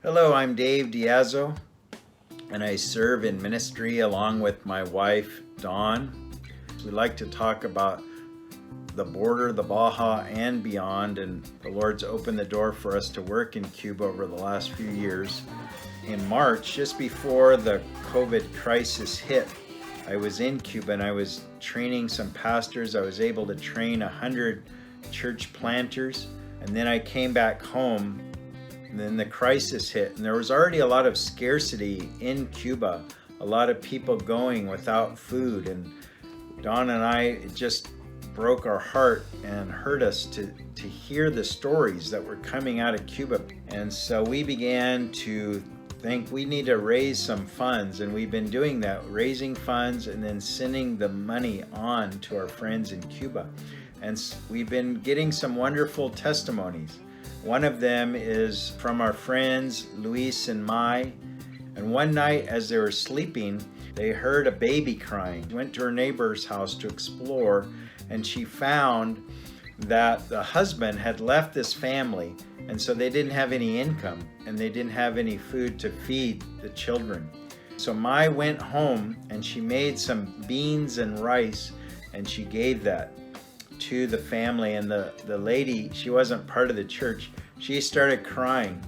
Hello, I'm Dave Diazzo, and I serve in ministry along with my wife, Dawn. We like to talk about the border, the Baja and beyond, and the Lord's opened the door for us to work in Cuba over the last few years. In March, just before the COVID crisis hit, I was in Cuba and I was training some pastors. I was able to train 100 church planters, and then I came back home. And then the crisis hit, and there was already a lot of scarcity in Cuba, a lot of people going without food, and Dawn and I, it just broke our heart and hurt us to hear the stories that were coming out of Cuba. And so we began to think we need to raise some funds, and we've been doing that, raising funds and then sending the money on to our friends in Cuba. And we've been getting some wonderful testimonies. One of them is from our friends Luis and Mai, and one night as they were sleeping, they heard a baby crying. Went to her neighbor's house to explore, and she found that the husband had left this family, and so they didn't have any income, and they didn't have any food to feed the children. So Mai went home, and she made some beans and rice, and she gave that to the family. And the lady, she wasn't part of the church, she started crying.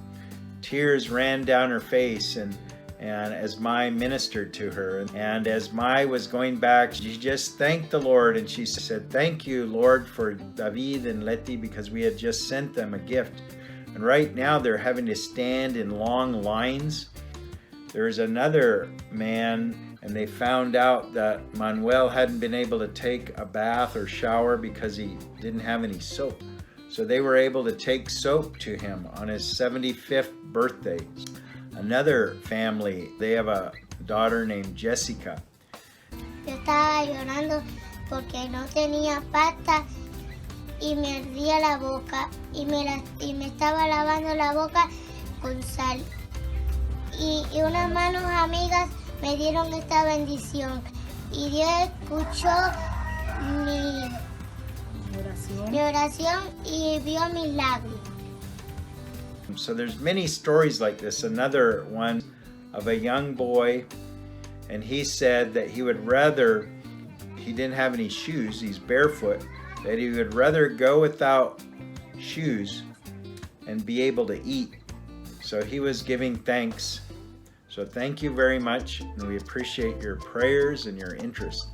Tears ran down her face, and as Mai ministered to her, and as Mai was going back, she just thanked the Lord, and she said, "Thank you, Lord, for David and Letty, because we had just sent them a gift, and right now they're having to stand in long lines." There's another man, and they found out that Manuel hadn't been able to take a bath or shower because he didn't have any soap. So they were able to take soap to him on his 75th birthday. Another family, they have a daughter named Jessica. Yo estaba llorando porque no tenía pasta y me ardía la boca y me estaba lavando la boca con sal. Y unas manos amigas me dieron esta bendición y Dios escuchó mi oración y vio mis lágrimas. So there's many stories like this. Another one of a young boy, and he said that he didn't have any shoes, he's barefoot, that he would rather go without shoes and be able to eat. So he was giving thanks. So thank you very much, and we appreciate your prayers and your interest.